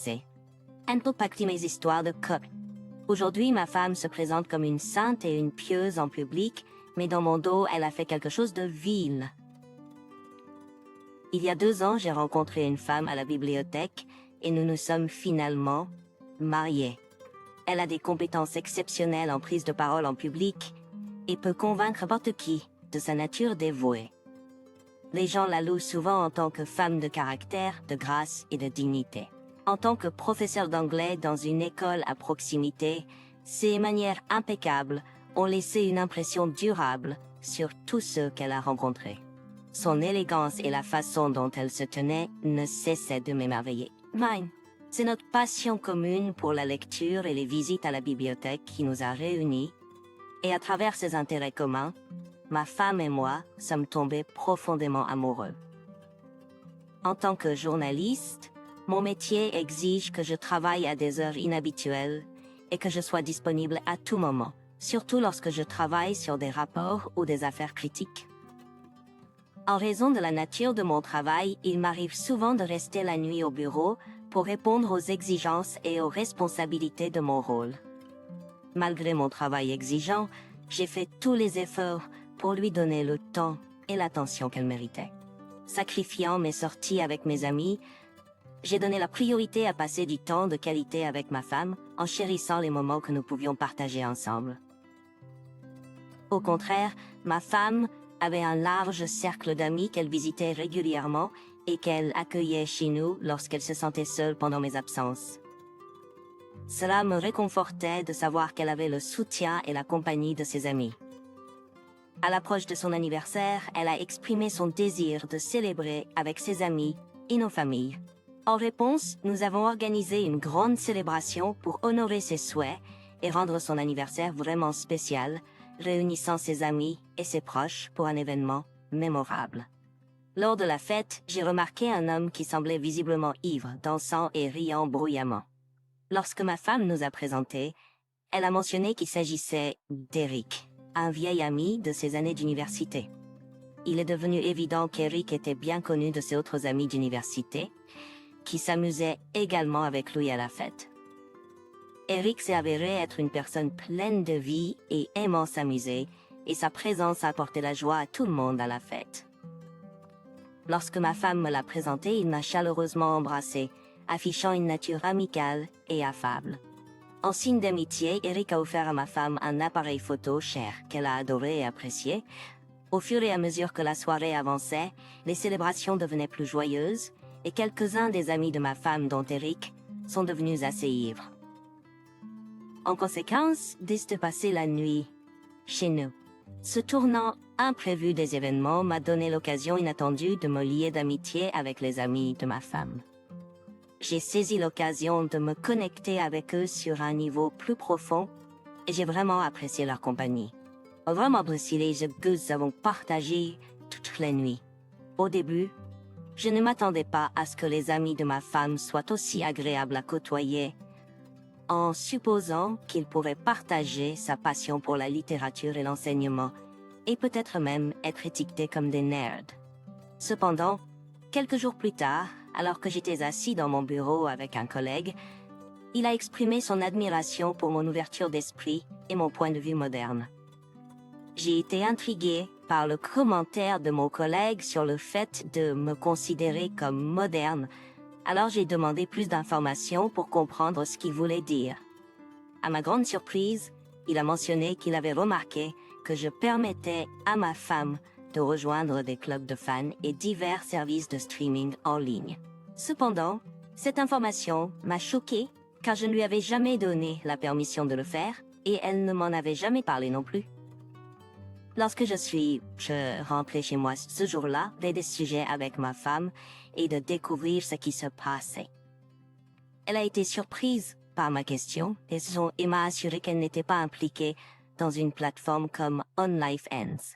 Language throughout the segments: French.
C'est impacté mes histoires de couple. Aujourd'hui, ma femme se présente comme une sainte et une pieuse en public, mais dans mon dos, elle a fait quelque chose de vil. Il y a 2 ans, j'ai rencontré une femme à la bibliothèque et nous nous sommes finalement mariés. Elle a des compétences exceptionnelles en prise de parole en public et peut convaincre n'importe qui de sa nature dévouée. Les gens la louent souvent en tant que femme de caractère, de grâce et de dignité. En tant que professeur d'anglais dans une école à proximité, ses manières impeccables ont laissé une impression durable sur tous ceux qu'elle a rencontrés. Son élégance et la façon dont elle se tenait ne cessaient de m'émerveiller. Mine, c'est notre passion commune pour la lecture et les visites à la bibliothèque qui nous a réunis, et à travers ces intérêts communs, ma femme et moi sommes tombés profondément amoureux. En tant que journaliste, mon métier exige que je travaille à des heures inhabituelles et que je sois disponible à tout moment, surtout lorsque je travaille sur des rapports ou des affaires critiques. En raison de la nature de mon travail, il m'arrive souvent de rester la nuit au bureau pour répondre aux exigences et aux responsabilités de mon rôle. Malgré mon travail exigeant, j'ai fait tous les efforts pour lui donner le temps et l'attention qu'elle méritait. Sacrifiant mes sorties avec mes amis, j'ai donné la priorité à passer du temps de qualité avec ma femme en chérissant les moments que nous pouvions partager ensemble. Au contraire, ma femme avait un large cercle d'amis qu'elle visitait régulièrement et qu'elle accueillait chez nous lorsqu'elle se sentait seule pendant mes absences. Cela me réconfortait de savoir qu'elle avait le soutien et la compagnie de ses amis. À l'approche de son anniversaire, elle a exprimé son désir de célébrer avec ses amis et nos familles. En réponse, nous avons organisé une grande célébration pour honorer ses souhaits et rendre son anniversaire vraiment spécial, réunissant ses amis et ses proches pour un événement mémorable. Lors de la fête, j'ai remarqué un homme qui semblait visiblement ivre, dansant et riant bruyamment. Lorsque ma femme nous a présentés, elle a mentionné qu'il s'agissait d'Eric, un vieil ami de ses années d'université. Il est devenu évident qu'Eric était bien connu de ses autres amis d'université, qui s'amusaient également avec lui à la fête. Eric s'est avéré être une personne pleine de vie et aimant s'amuser, et sa présence a apporté la joie à tout le monde à la fête. Lorsque ma femme me l'a présenté, il m'a chaleureusement embrassé, affichant une nature amicale et affable. En signe d'amitié, Eric a offert à ma femme un appareil photo cher qu'elle a adoré et apprécié. Au fur et à mesure que la soirée avançait, les célébrations devenaient plus joyeuses et quelques-uns des amis de ma femme, dont Eric, sont devenus assez ivres. En conséquence, décidé de passer la nuit chez nous. Ce tournant imprévu des événements m'a donné l'occasion inattendue de me lier d'amitié avec les amis de ma femme. J'ai saisi l'occasion de me connecter avec eux sur un niveau plus profond et j'ai vraiment apprécié leur compagnie. Vraiment apprécié les jeux que nous avons partagés toute la nuit. Au début, je ne m'attendais pas à ce que les amis de ma femme soient aussi agréables à côtoyer, en supposant qu'ils pourraient partager sa passion pour la littérature et l'enseignement, et peut-être même être étiquetés comme des nerds. Cependant, quelques jours plus tard, alors que j'étais assis dans mon bureau avec un collègue, il a exprimé son admiration pour mon ouverture d'esprit et mon point de vue moderne. J'ai été intriguée par le commentaire de mon collègue sur le fait de me considérer comme moderne, alors j'ai demandé plus d'informations pour comprendre ce qu'il voulait dire. À ma grande surprise, il a mentionné qu'il avait remarqué que je permettais à ma femme de rejoindre des clubs de fans et divers services de streaming en ligne. Cependant, cette information m'a choquée car je ne lui avais jamais donné la permission de le faire et elle ne m'en avait jamais parlé non plus. Lorsque je rentrais chez moi ce jour-là, des sujets avec ma femme et de découvrir ce qui se passait. Elle a été surprise par ma question et m'a assuré qu'elle n'était pas impliquée dans une plateforme comme OnlyFans.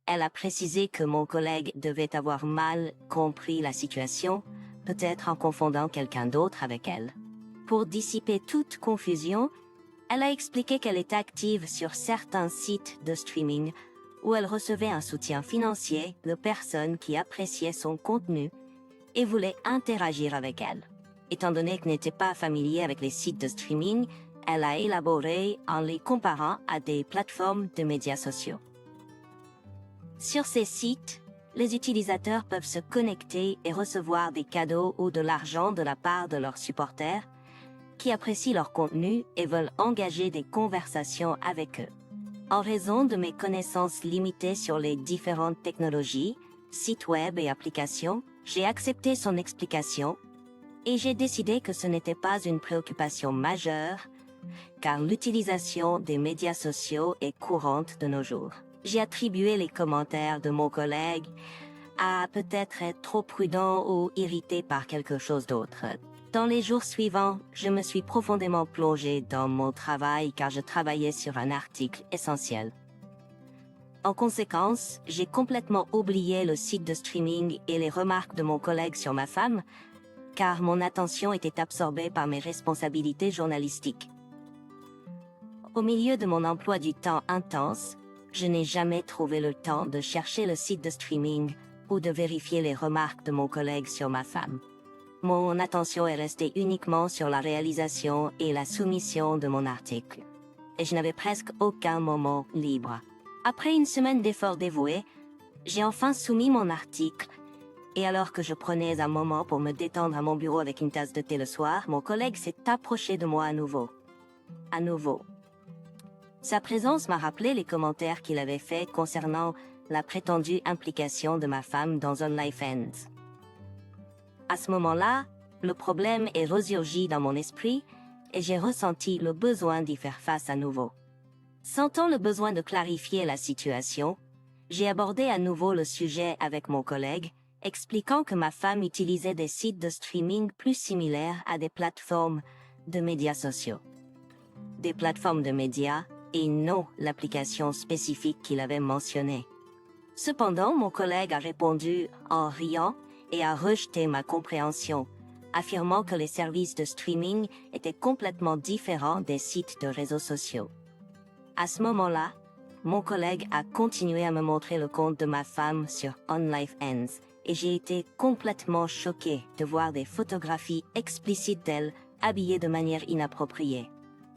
Elle a précisé que mon collègue devait avoir mal compris la situation, peut-être en confondant quelqu'un d'autre avec elle. Pour dissiper toute confusion, elle a expliqué qu'elle était active sur certains sites de streaming où elle recevait un soutien financier de personnes qui appréciaient son contenu et voulaient interagir avec elle. Étant donné qu'elle n'était pas familière avec les sites de streaming, elle a élaboré en les comparant à des plateformes de médias sociaux. Sur ces sites, les utilisateurs peuvent se connecter et recevoir des cadeaux ou de l'argent de la part de leurs supporters qui apprécient leur contenu et veulent engager des conversations avec eux. En raison de mes connaissances limitées sur les différentes technologies, sites web et applications, j'ai accepté son explication et j'ai décidé que ce n'était pas une préoccupation majeure, car l'utilisation des médias sociaux est courante de nos jours. J'ai attribué les commentaires de mon collègue à peut-être être trop prudent ou irrité par quelque chose d'autre. Dans les jours suivants, je me suis profondément plongé dans mon travail car je travaillais sur un article essentiel. En conséquence, j'ai complètement oublié le site de streaming et les remarques de mon collègue sur ma femme, car mon attention était absorbée par mes responsabilités journalistiques. Au milieu de mon emploi du temps intense, je n'ai jamais trouvé le temps de chercher le site de streaming ou de vérifier les remarques de mon collègue sur ma femme. Mon attention est restée uniquement sur la réalisation et la soumission de mon article. Et je n'avais presque aucun moment libre. Après une semaine d'efforts dévoués, j'ai enfin soumis mon article. Et alors que je prenais un moment pour me détendre à mon bureau avec une tasse de thé le soir, mon collègue s'est approché de moi à nouveau. À nouveau. Sa présence m'a rappelé les commentaires qu'il avait faits concernant la prétendue implication de ma femme dans OnlyFans. À ce moment-là, le problème est ressurgi dans mon esprit et j'ai ressenti le besoin d'y faire face à nouveau. Sentant le besoin de clarifier la situation, j'ai abordé à nouveau le sujet avec mon collègue, expliquant que ma femme utilisait des sites de streaming plus similaires à des plateformes de médias sociaux. Des plateformes de médias et non l'application spécifique qu'il avait mentionnée. Cependant, mon collègue a répondu en riant et a rejeté ma compréhension, affirmant que les services de streaming étaient complètement différents des sites de réseaux sociaux. À ce moment-là, mon collègue a continué à me montrer le compte de ma femme sur OnlyFans et j'ai été complètement choquée de voir des photographies explicites d'elle habillée de manière inappropriée.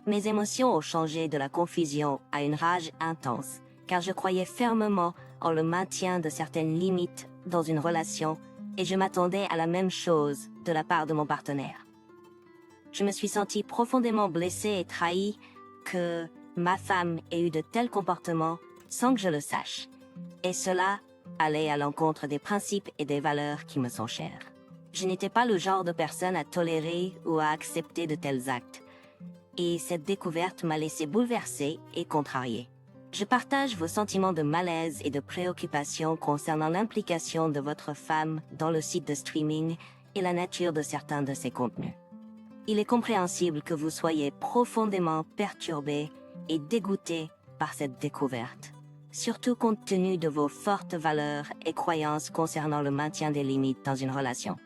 Mes émotions ont changé de la confusion à une rage intense, car je croyais fermement en le maintien de certaines limites dans une relation et je m'attendais à la même chose de la part de mon partenaire. Je me suis sentie profondément blessée et trahie que ma femme ait eu de tels comportements sans que je le sache, et cela allait à l'encontre des principes et des valeurs qui me sont chers. Je n'étais pas le genre de personne à tolérer ou à accepter de tels actes, et cette découverte m'a laissé bouleversée et contrariée. Je partage vos sentiments de malaise et de préoccupation concernant l'implication de votre femme dans le site de streaming et la nature de certains de ses contenus. Il est compréhensible que vous soyez profondément perturbé et dégoûté par cette découverte, surtout compte tenu de vos fortes valeurs et croyances concernant le maintien des limites dans une relation.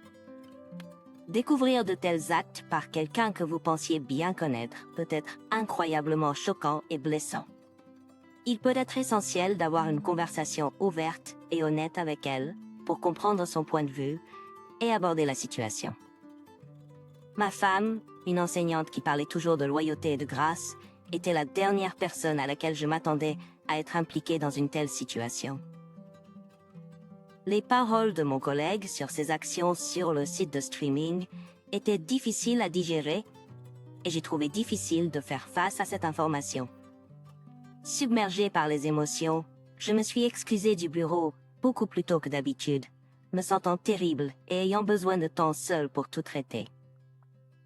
Découvrir de tels actes par quelqu'un que vous pensiez bien connaître peut être incroyablement choquant et blessant. Il peut être essentiel d'avoir une conversation ouverte et honnête avec elle pour comprendre son point de vue et aborder la situation. Ma femme, une enseignante qui parlait toujours de loyauté et de grâce, était la dernière personne à laquelle je m'attendais à être impliquée dans une telle situation. Les paroles de mon collègue sur ses actions sur le site de streaming étaient difficiles à digérer et j'ai trouvé difficile de faire face à cette information. Submergée par les émotions, je me suis excusée du bureau beaucoup plus tôt que d'habitude, me sentant terrible et ayant besoin de temps seul pour tout traiter.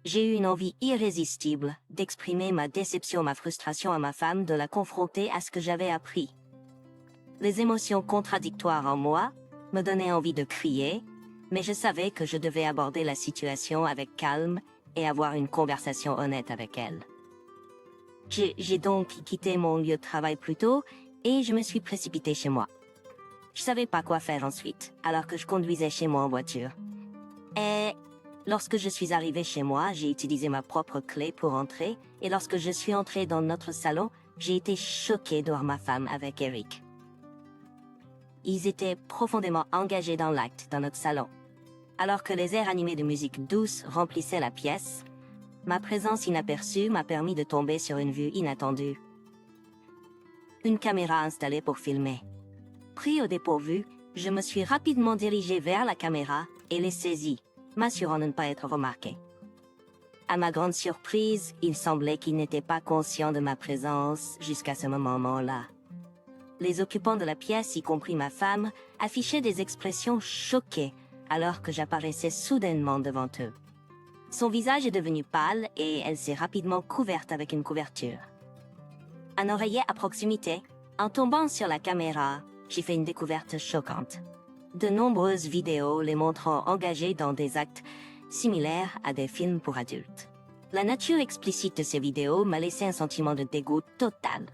J'ai eu une envie irrésistible d'exprimer ma déception, ma frustration à ma femme, de la confronter à ce que j'avais appris. Les émotions contradictoires en moi me donnaient envie de crier, mais je savais que je devais aborder la situation avec calme et avoir une conversation honnête avec elle. J'ai donc quitté mon lieu de travail plus tôt et je me suis précipitée chez moi. Je savais pas quoi faire ensuite, alors que je conduisais chez moi en voiture. Et lorsque je suis arrivée chez moi, j'ai utilisé ma propre clé pour entrer, et lorsque je suis entrée dans notre salon, j'ai été choquée de voir ma femme avec Eric. Ils étaient profondément engagés dans l'acte dans notre salon. Alors que les airs animés de musique douce remplissaient la pièce, ma présence inaperçue m'a permis de tomber sur une vue inattendue. Une caméra installée pour filmer. Pris au dépourvu, je me suis rapidement dirigé vers la caméra et l'ai saisie, m'assurant de ne pas être remarqué. À ma grande surprise, il semblait qu'il n'était pas conscient de ma présence jusqu'à ce moment-là. Les occupants de la pièce, y compris ma femme, affichaient des expressions choquées alors que j'apparaissais soudainement devant eux. Son visage est devenu pâle et elle s'est rapidement couverte avec une couverture. Un oreiller à proximité, en tombant sur la caméra, j'ai fait une découverte choquante. De nombreuses vidéos les montrant engagés dans des actes similaires à des films pour adultes. La nature explicite de ces vidéos m'a laissé un sentiment de dégoût total.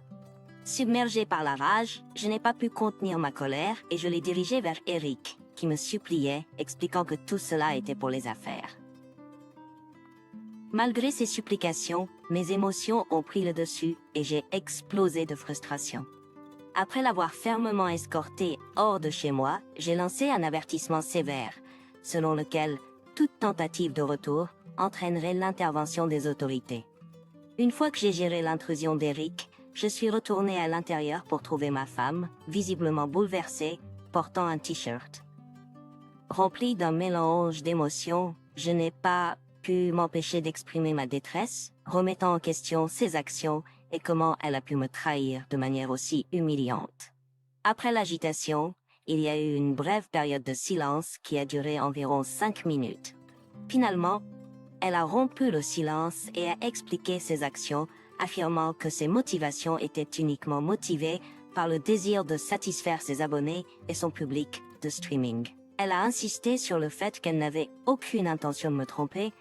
Submergé par la rage, je n'ai pas pu contenir ma colère et je l'ai dirigée vers Eric, qui me suppliait, expliquant que tout cela était pour les affaires. Malgré ses supplications, mes émotions ont pris le dessus et j'ai explosé de frustration. Après l'avoir fermement escorté hors de chez moi, j'ai lancé un avertissement sévère, selon lequel toute tentative de retour entraînerait l'intervention des autorités. Une fois que j'ai géré l'intrusion d'Eric, je suis retournée à l'intérieur pour trouver ma femme, visiblement bouleversée, portant un t-shirt. Remplie d'un mélange d'émotions, je n'ai pas pu m'empêcher d'exprimer ma détresse, remettant en question ses actions et comment elle a pu me trahir de manière aussi humiliante. Après l'agitation, il y a eu une brève période de silence qui a duré environ 5 minutes. Finalement, elle a rompu le silence et a expliqué ses actions, affirmant que ses motivations étaient uniquement motivées par le désir de satisfaire ses abonnés et son public de streaming. Elle a insisté sur le fait qu'elle n'avait aucune intention de me tromper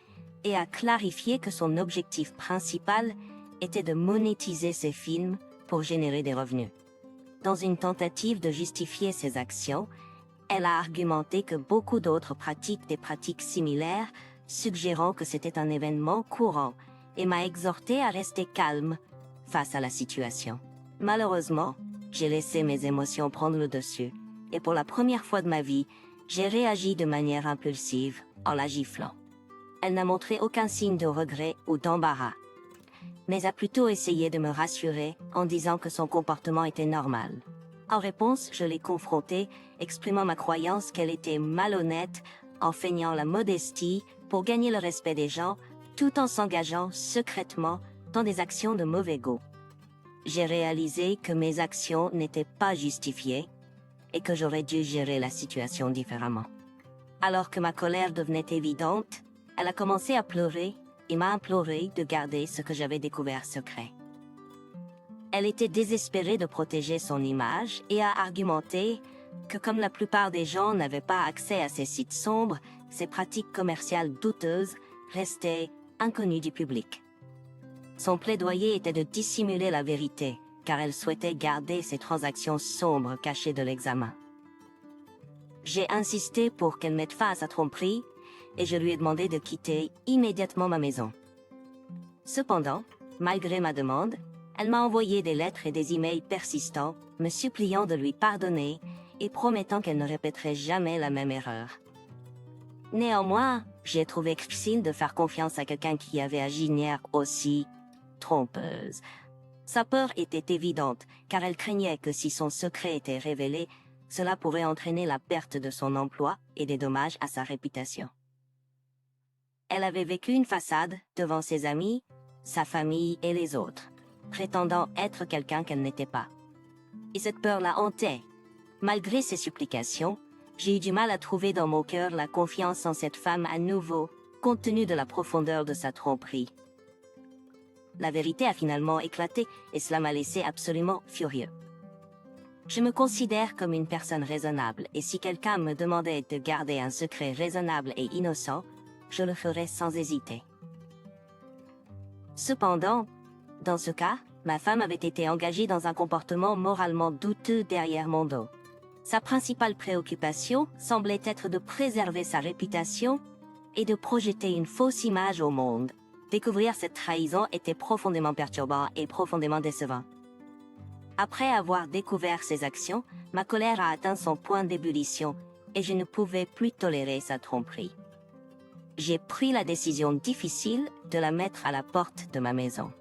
et a clarifié que son objectif principal était de monétiser ses films pour générer des revenus. Dans une tentative de justifier ses actions, elle a argumenté que beaucoup d'autres pratiquent des pratiques similaires, suggérant que c'était un événement courant, et m'a exhorté à rester calme face à la situation. Malheureusement, j'ai laissé mes émotions prendre le dessus, et pour la première fois de ma vie, j'ai réagi de manière impulsive en la giflant. Elle n'a montré aucun signe de regret ou d'embarras, mais a plutôt essayé de me rassurer en disant que son comportement était normal. En réponse, je l'ai confrontée, exprimant ma croyance qu'elle était malhonnête en feignant la modestie pour gagner le respect des gens, tout en s'engageant secrètement dans des actions de mauvais goût. J'ai réalisé que mes actions n'étaient pas justifiées et que j'aurais dû gérer la situation différemment. Alors que ma colère devenait évidente, elle a commencé à pleurer et m'a imploré de garder ce que j'avais découvert secret. Elle était désespérée de protéger son image et a argumenté que comme la plupart des gens n'avaient pas accès à ces sites sombres, ces pratiques commerciales douteuses restaient inconnues du public. Son plaidoyer était de dissimuler la vérité, car elle souhaitait garder ces transactions sombres cachées de l'examen. J'ai insisté pour qu'elle mette fin à sa tromperie et je lui ai demandé de quitter immédiatement ma maison. Cependant, malgré ma demande, elle m'a envoyé des lettres et des emails persistants, me suppliant de lui pardonner et promettant qu'elle ne répéterait jamais la même erreur. Néanmoins, j'ai trouvé difficile de faire confiance à quelqu'un qui avait agi d'une manière aussi trompeuse. Sa peur était évidente, car elle craignait que si son secret était révélé, cela pourrait entraîner la perte de son emploi et des dommages à sa réputation. Elle avait vécu une façade devant ses amis, sa famille et les autres, prétendant être quelqu'un qu'elle n'était pas. Et cette peur la hantait. Malgré ses supplications, j'ai eu du mal à trouver dans mon cœur la confiance en cette femme à nouveau, compte tenu de la profondeur de sa tromperie. La vérité a finalement éclaté et cela m'a laissé absolument furieux. Je me considère comme une personne raisonnable et si quelqu'un me demandait de garder un secret raisonnable et innocent, je le ferais sans hésiter. Cependant, dans ce cas, ma femme avait été engagée dans un comportement moralement douteux derrière mon dos. Sa principale préoccupation semblait être de préserver sa réputation et de projeter une fausse image au monde. Découvrir cette trahison était profondément perturbant et profondément décevant. Après avoir découvert ses actions, ma colère a atteint son point d'ébullition et je ne pouvais plus tolérer sa tromperie. J'ai pris la décision difficile de la mettre à la porte de ma maison.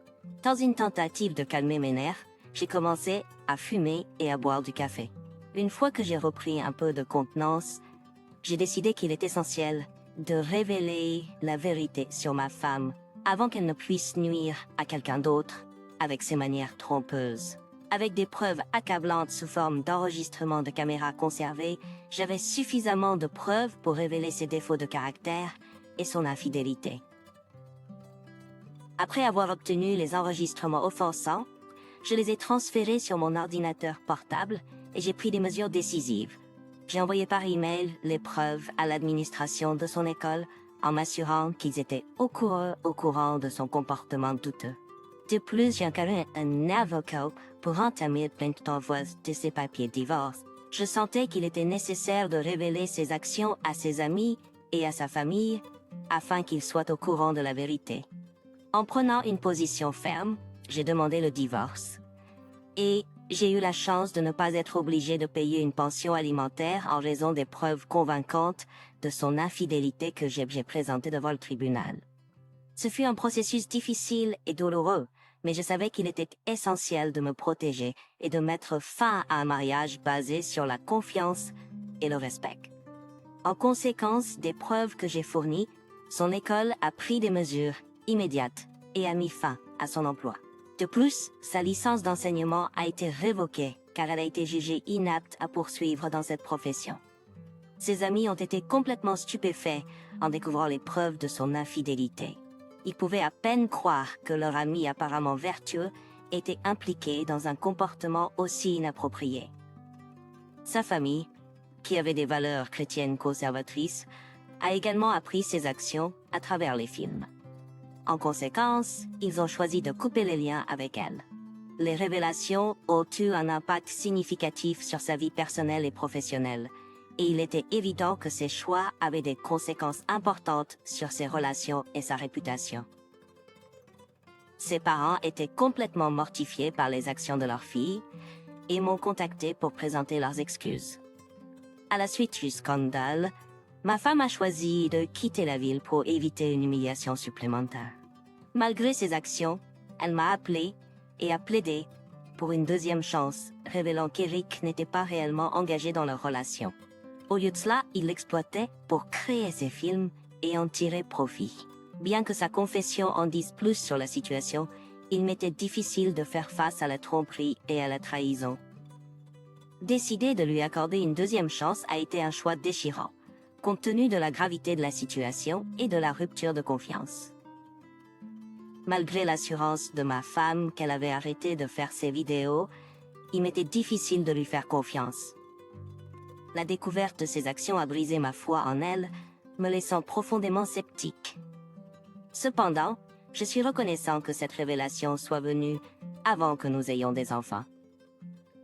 Dans une tentative de calmer mes nerfs, j'ai commencé à fumer et à boire du café. Une fois que j'ai repris un peu de contenance, j'ai décidé qu'il est essentiel de révéler la vérité sur ma femme avant qu'elle ne puisse nuire à quelqu'un d'autre avec ses manières trompeuses. Avec des preuves accablantes sous forme d'enregistrement de caméras conservées, j'avais suffisamment de preuves pour révéler ses défauts de caractère et son infidélité. Après avoir obtenu les enregistrements offensants, je les ai transférés sur mon ordinateur portable et j'ai pris des mesures décisives. J'ai envoyé par email les preuves à l'administration de son école en m'assurant qu'ils étaient au courant de son comportement douteux. De plus, j'ai encaré un avocat pour entamer une plainte d'envoi de ses papiers de divorce. Je sentais qu'il était nécessaire de révéler ses actions à ses amis et à sa famille afin qu'ils soient au courant de la vérité. En prenant une position ferme, j'ai demandé le divorce. Et j'ai eu la chance de ne pas être obligé de payer une pension alimentaire en raison des preuves convaincantes de son infidélité que j'ai présentées devant le tribunal. Ce fut un processus difficile et douloureux, mais je savais qu'il était essentiel de me protéger et de mettre fin à un mariage basé sur la confiance et le respect. En conséquence des preuves que j'ai fournies, son école a pris des mesures immédiates et a mis fin à son emploi. De plus, sa licence d'enseignement a été révoquée car elle a été jugée inapte à poursuivre dans cette profession. Ses amis ont été complètement stupéfaits en découvrant les preuves de son infidélité. Ils pouvaient à peine croire que leur ami apparemment vertueux était impliqué dans un comportement aussi inapproprié. Sa famille, qui avait des valeurs chrétiennes conservatrices, a également appris ses actions à travers les films. En conséquence, ils ont choisi de couper les liens avec elle. Les révélations ont eu un impact significatif sur sa vie personnelle et professionnelle, et il était évident que ces choix avaient des conséquences importantes sur ses relations et sa réputation. Ses parents étaient complètement mortifiés par les actions de leur fille et m'ont contacté pour présenter leurs excuses. À la suite du scandale, ma femme a choisi de quitter la ville pour éviter une humiliation supplémentaire. Malgré ses actions, elle m'a appelé et a plaidé pour une deuxième chance, révélant qu'Eric n'était pas réellement engagé dans leur relation. Au lieu de cela, il l'exploitait pour créer ses films et en tirer profit. Bien que sa confession en dise plus sur la situation, il m'était difficile de faire face à la tromperie et à la trahison. Décider de lui accorder une deuxième chance a été un choix déchirant, compte tenu de la gravité de la situation et de la rupture de confiance. Malgré l'assurance de ma femme qu'elle avait arrêté de faire ses vidéos, il m'était difficile de lui faire confiance. La découverte de ses actions a brisé ma foi en elle, me laissant profondément sceptique. Cependant, je suis reconnaissant que cette révélation soit venue avant que nous ayons des enfants.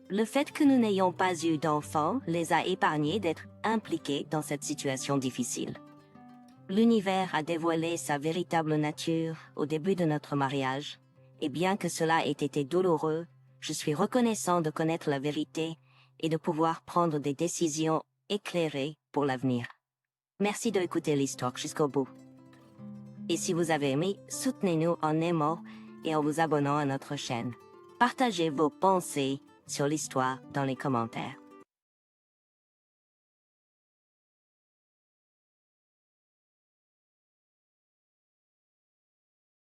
Le fait que nous n'ayons pas eu d'enfants les a épargnés d'être impliqués dans cette situation difficile. L'univers a dévoilé sa véritable nature au début de notre mariage, et bien que cela ait été douloureux, je suis reconnaissant de connaître la vérité et de pouvoir prendre des décisions éclairées pour l'avenir. Merci d'écouter l'histoire jusqu'au bout. Et si vous avez aimé, soutenez-nous en aimant et en vous abonnant à notre chaîne. Partagez vos pensées sur l'histoire dans les commentaires.